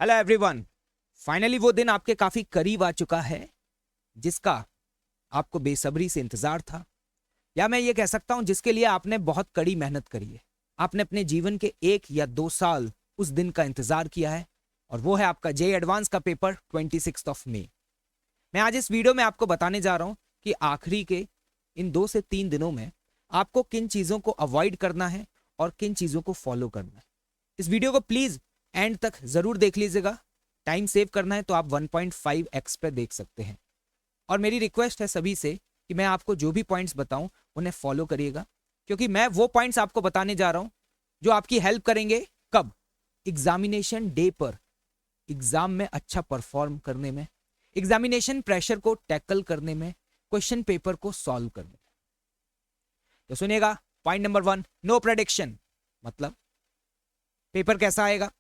Hello everyone. Finally वो दिन आपके काफी करीब आ चुका है जिसका आपको बेसब्री से इंतजार था, या मैं ये कह सकता हूं जिसके लिए आपने बहुत कड़ी मेहनत करी है। आपने अपने जीवन के 1 या 2 साल उस दिन का इंतजार किया है, और वो है आपका जेईई एडवांस का पेपर 26 मई। मैं आज इस वीडियो में आपको बताने जा रहा हूं कि आखिरी के इन 2 से 3 दिनों में आपको किन चीजों को अवॉइड करना है और किन चीजों को फॉलो करना है। इस वीडियो को प्लीज एंड तक जरूर देख लीजिएगा। टाइम सेव करना है तो आप 1.5x पे देख सकते हैं। और मेरी रिक्वेस्ट है सभी से कि मैं आपको जो भी पॉइंट्स बताऊं उन्हें फॉलो करिएगा, क्योंकि मैं वो पॉइंट्स आपको बताने जा रहा हूं जो आपकी हेल्प करेंगे। कब? एग्जामिनेशन डे पर, एग्जाम में अच्छा परफॉर्म करने में, एग्जामिनेशन प्रेशर को टैकल करने में, क्वेश्चन पेपर को सॉल्व करने में। तो सुनिएगा, पॉइंट नंबर 1, नो प्रेडिक्शन। मतलब पेपर कैसा आएगा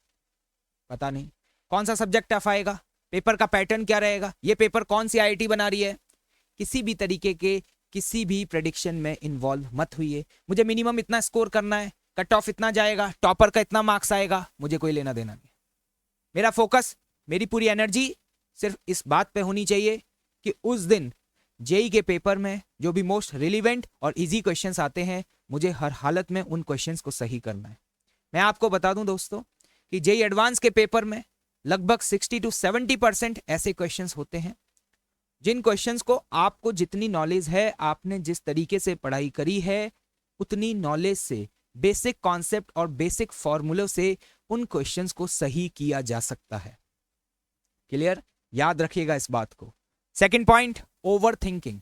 पता नहीं, कौन सा सब्जेक्ट टफ आएगा, पेपर का पैटर्न क्या रहेगा, ये पेपर कौन सी आईआईटी बना रही है, किसी भी तरीके के किसी भी प्रेडिक्शन में इन्वॉल्व मत हुई। मुझे मिनिमम इतना स्कोर करना है, कट ऑफ इतना जाएगा, टॉपर का इतना मार्क्स आएगा, मुझे कोई लेना देना नहीं। मेरा फोकस, मेरी पूरी एनर्जी सिर्फ इस बात पे होनी चाहिए कि उस दिन जेईई के पेपर में जो भी मोस्ट रिलीवेंट और इजी क्वेश्चंस आते हैं, मुझे हर हालत में उन क्वेश्चंस को सही करना है। मैं आपको बता दूं दोस्तों कि जेईई एडवांस के पेपर में लगभग 60 to 70% ऐसे क्वेश्चंस होते हैं जिन क्वेश्चंस को आपको जितनी नॉलेज है, आपने जिस तरीके से पढ़ाई करी है, उतनी नॉलेज से, बेसिक कॉन्सेप्ट और बेसिक फॉर्मूलों से उन क्वेश्चंस को सही किया जा सकता है। क्लियर? याद रखिएगा इस बात को। Second point, over thinking.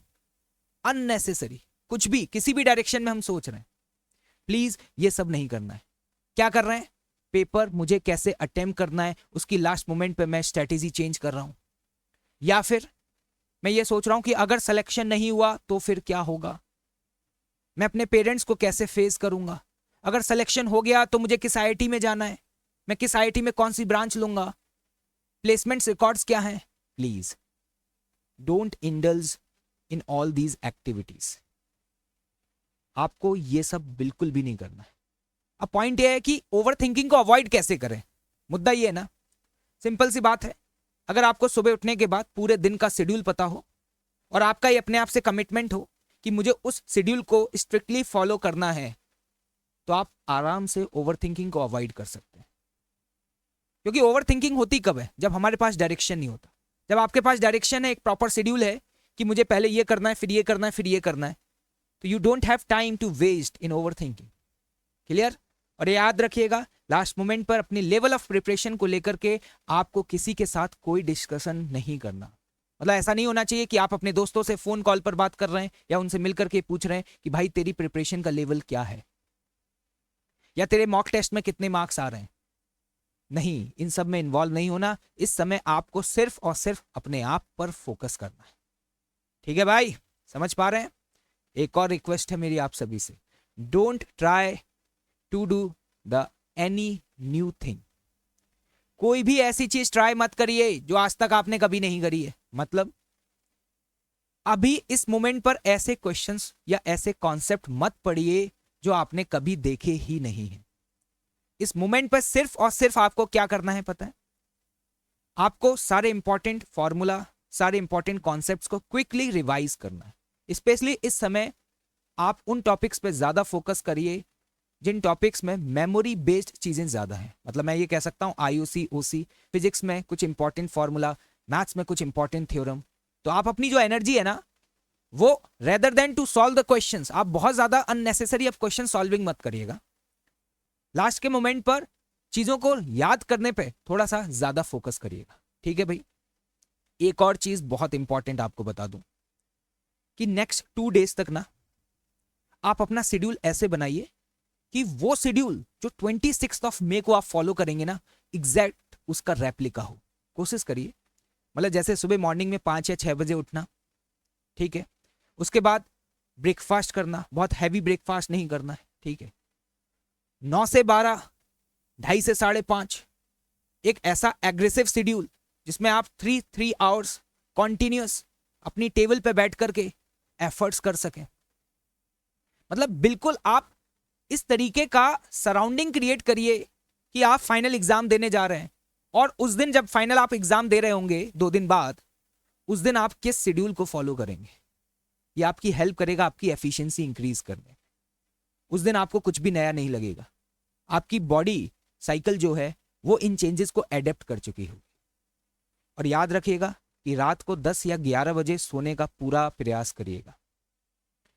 Unnecessary कुछ भी किसी भी डायरेक्शन में हम सोच रहे हैं, प्लीज ये सब नहीं करना है। क्या कर रहे हैं? पेपर मुझे कैसे अटेम्प्ट करना है उसकी लास्ट मोमेंट पे मैं स्ट्रेटेजी चेंज कर रहा हूं, या फिर मैं ये सोच रहा हूं कि अगर सिलेक्शन नहीं हुआ तो फिर क्या होगा, मैं अपने पेरेंट्स को कैसे फेस करूंगा, अगर सिलेक्शन हो गया तो मुझे किस आईआईटी में जाना है, मैं किस आईआईटी में कौन सी ब्रांच लूंगा, प्लेसमेंट रिकॉर्ड्स क्या हैं। Please don't indulge in all these activities. आपको ये सब बिल्कुल भी नहीं करना है। अब पॉइंट ये है कि ओवर थिंकिंग को अवॉइड कैसे करें। मुद्दा ये है ना, सिंपल सी बात है। अगर आपको सुबह उठने के बाद पूरे दिन का शेड्यूल पता हो और आपका ये अपने आप से कमिटमेंट हो कि मुझे उस शेड्यूल को स्ट्रिक्टली फॉलो करना है, तो आप आराम से ओवर थिंकिंग को अवॉइड कर सकते हैं। क्योंकि ओवर थिंकिंग होती कब है? जब हमारे पास डायरेक्शन नहीं होता। जब आपके पास डायरेक्शन है, एक प्रॉपर शेड्यूल है कि मुझे पहले ये करना है, फिर ये करना है, फिर ये करना है, तो you don't have time to waste in over thinking. Clear? और ये याद रखिएगा, लास्ट मोमेंट पर अपनी लेवल ऑफ प्रिपरेशन को लेकर के आपको किसी के साथ कोई डिस्कशन नहीं करना। मतलब ऐसा नहीं होना चाहिए कि आप अपने दोस्तों से फोन कॉल पर बात कर रहे हैं या उनसे मिलकर के पूछ रहे हैं कि भाई तेरी प्रिपरेशन का लेवल क्या है, या तेरे मॉक टेस्ट में कितने मार्क्स आ रहे हैं। नहीं, इन सब में इन्वॉल्व नहीं होना। इस समय आपको सिर्फ और सिर्फ अपने आप पर फोकस करना है। ठीक है भाई, समझ पा रहे हैं? एक और रिक्वेस्ट है मेरी आप सभी से, don't try to do the any new thing. कोई भी ऐसी चीज ट्राई मत करिए जो आज तक आपने कभी नहीं करी है। मतलब अभी इस मोमेंट पर ऐसे क्वेश्चंस या ऐसे कॉन्सेप्ट मत पढ़िए जो आपने कभी देखे ही नहीं है। इस मोमेंट पर सिर्फ और सिर्फ आपको क्या करना है पता है? आपको सारे इंपॉर्टेंट फॉर्मूला, सारे इंपॉर्टेंट कॉन्सेप्ट्स को क्विकली रिवाइज करना है। स्पेशली इस समय आप उन टॉपिक्स पे ज्यादा फोकस करिए जिन टॉपिक्स में मेमोरी बेस्ड चीजें ज्यादा हैं। मतलब मैं ये कह सकता हूं आईओसी, ओसी, फिजिक्स में कुछ इंपॉर्टेंट फॉर्मूला, मैथ्स में कुछ इंपॉर्टेंट थ्योरम। तो आप अपनी जो एनर्जी है ना, वो rather than to solve the questions, आप बहुत ज्यादा अननेसेसरी अब क्वेश्चन सॉल्विंग मत करिएगा। लास्ट के मोमेंट पर चीजों को याद करने पे थोड़ा सा ज्यादा फोकस करिएगा। ठीक है भाई? एक और चीज बहुत इंपॉर्टेंट आपको बता दूं कि नेक्स्ट 2 डेज तक ना आप अपना शेड्यूल ऐसे बनाइए कि वो शेड्यूल जो 26 मई को आप फॉलो करेंगे ना, एग्जैक्ट उसका रेप्लिका हो। कोशिश करिए, मतलब जैसे सुबह मॉर्निंग में 5 या 6 बजे उठना, ठीक है? उसके बाद ब्रेकफास्ट करना, बहुत हैवी ब्रेकफास्ट नहीं करना है, ठीक है? 9 से 12, 2:30 से 5:30, एक ऐसा एग्रेसिव शेड्यूल जिसमें आप 3 आवर्स कॉन्टिन्यूस अपनी टेबल पे बैठ करके एफर्ट्स कर सकें। मतलब बिल्कुल आप इस तरीके का सराउंडिंग क्रिएट करिए कि आप फाइनल एग्जाम देने जा रहे हैं और उस दिन जब फाइनल आप एग्जाम दे रहे होंगे 2 दिन बाद, उस दिन आप किस शेड्यूल को फॉलो करेंगे, ये आपकी हेल्प करेगा आपकी एफिशिएंसी इंक्रीज करने। उस दिन आपको कुछ भी नया नहीं लगेगा, आपकी बॉडी साइकिल जो है वो इन चेंजेस को एडेप्ट कर चुकी होगी। और याद रखिएगा कि रात को 10 या 11 बजे सोने का पूरा प्रयास करिएगा।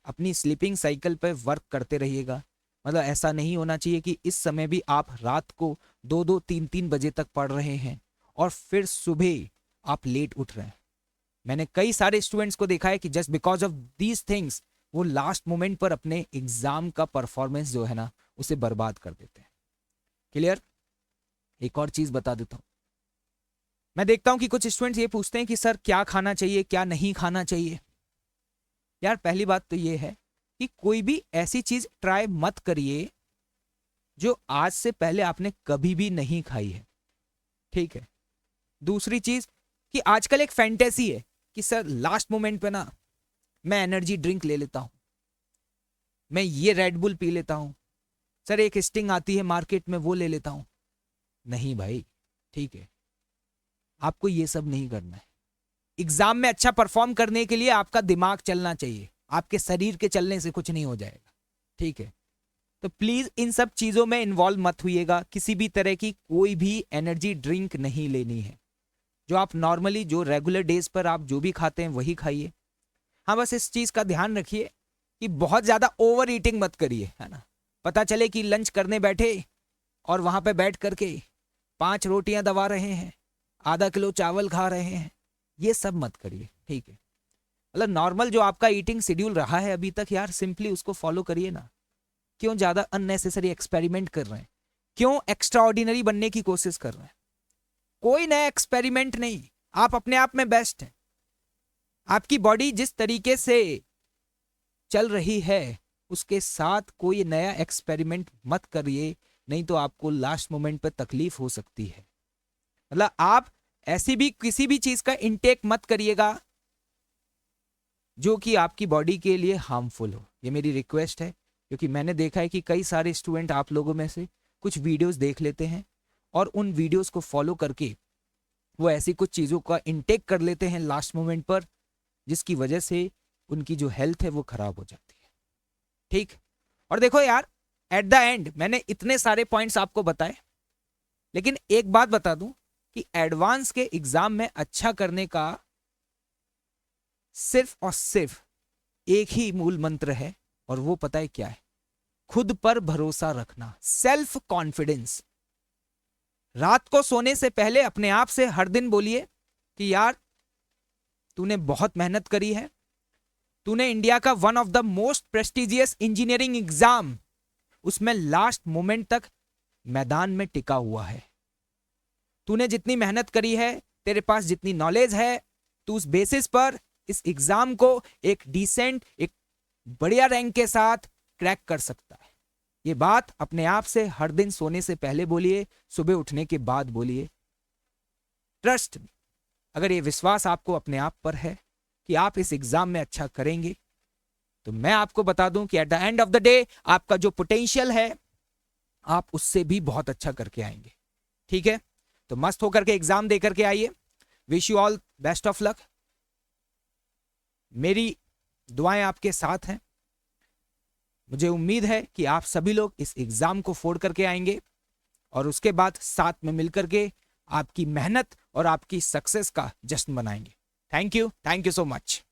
अपनी स्लीपिंग साइकिल पर वर्क करते रहिएगा। मतलब ऐसा नहीं होना चाहिए कि इस समय भी आप रात को 2-2, 3-3 बजे तक पढ़ रहे हैं और फिर सुबह आप लेट उठ रहे हैं। मैंने कई सारे स्टूडेंट्स को देखा है कि just because of these things वो लास्ट मोमेंट पर अपने एग्जाम का परफॉर्मेंस जो है ना उसे बर्बाद कर देते हैं। क्लियर? एक और चीज बता देता हूं, मैं देखता हूं कि कुछ स्टूडेंट्स ये पूछते हैं कि सर क्या खाना चाहिए क्या नहीं खाना चाहिए। यार पहली बात तो ये है कि कोई भी ऐसी चीज ट्राई मत करिए जो आज से पहले आपने कभी भी नहीं खाई है, ठीक है। दूसरी चीज कि आजकल एक फैंटेसी है कि सर लास्ट मोमेंट पे ना मैं एनर्जी ड्रिंक ले लेता हूं, मैं ये रेड बुल पी लेता हूं, सर एक स्टिंग आती है मार्केट में वो ले लेता हूं। नहीं भाई, ठीक है, आपको ये सब नहीं करना है। एग्जाम में अच्छा परफॉर्म करने के लिए आपका दिमाग चलना चाहिए, आपके शरीर के चलने से कुछ नहीं हो जाएगा, ठीक है। तो प्लीज इन सब चीजों में इन्वॉल्व मत होइएगा। किसी भी तरह की कोई भी एनर्जी ड्रिंक नहीं लेनी है। जो आप नॉर्मली जो रेगुलर डेज पर आप जो भी खाते हैं वही खाइए। हाँ बस इस चीज का ध्यान रखिए कि बहुत ज्यादा ओवर ईटिंग मत करिए, है ना। पता चले कि लंच करने बैठे और वहां पे बैठ करके 5 रोटियां दबा रहे हैं, आधा किलो चावल खा रहे हैं, ये सब मत करिए, ठीक है। मतलब नॉर्मल जो आपका ईटिंग शेड्यूल रहा है अभी तक, यार सिंपली उसको फॉलो करिए ना। क्यों ज्यादा अननेसेसरी एक्सपेरिमेंट कर रहे हैं, क्यों एक्स्ट्रा ऑर्डिनरी बनने की कोशिश कर रहे हैं। कोई नया एक्सपेरिमेंट नहीं, आप अपने आप में बेस्ट हैं। आपकी बॉडी जिस तरीके से चल रही है उसके साथ कोई नया एक्सपेरिमेंट मत करिए, नहीं तो आपको लास्ट मोमेंट पर तकलीफ हो सकती है। मतलब आप ऐसी भी किसी भी चीज का इंटेक मत करिएगा जो कि आपकी बॉडी के लिए हार्मफुल हो। ये मेरी रिक्वेस्ट है, क्योंकि मैंने देखा है कि कई सारे स्टूडेंट आप लोगों में से कुछ वीडियोस देख लेते हैं और उन वीडियोस को फॉलो करके वो ऐसी कुछ चीज़ों का इंटेक कर लेते हैं लास्ट मोमेंट पर, जिसकी वजह से उनकी जो हेल्थ है वो खराब हो जाती है, ठीक। और देखो यार, एट द एंड मैंने इतने सारे पॉइंट्स आपको बताए, लेकिन एक बात बता दूं कि एडवांस के एग्जाम में अच्छा करने का सिर्फ और सिर्फ एक ही मूल मंत्र है, और वो पता है क्या है? खुद पर भरोसा रखना, सेल्फ कॉन्फिडेंस। रात को सोने से पहले अपने आप से हर दिन बोलिए कि यार तूने बहुत मेहनत करी है, तूने इंडिया का one of the most prestigious engineering exam उसमें लास्ट मोमेंट तक मैदान में टिका हुआ है, तूने जितनी मेहनत करी है, तेरे पास जितनी नॉलेज है, तू उस बेसिस पर इस एग्जाम को एक डिसेंट, एक बढ़िया रैंक के साथ क्रैक कर सकता है। ये बात अपने आप से हर दिन सोने से पहले बोलिए, सुबह उठने के बाद बोलिए। ट्रस्ट मी, अगर ये विश्वास आपको अपने आप पर है कि आप इस एग्जाम में अच्छा करेंगे, तो मैं आपको बता दूं कि at the end of the day आपका जो पोटेंशियल है आप उससे भी बहुत अच्छा करके आएंगे, ठीक है। तो मस्त होकर के एग्जाम दे करके आइए। Wish you all best of luck. मेरी दुआएं आपके साथ हैं। मुझे उम्मीद है कि आप सभी लोग इस एग्जाम को फोड़ करके आएंगे और उसके बाद साथ में मिलकर के आपकी मेहनत और आपकी सक्सेस का जश्न मनाएंगे। Thank you so much.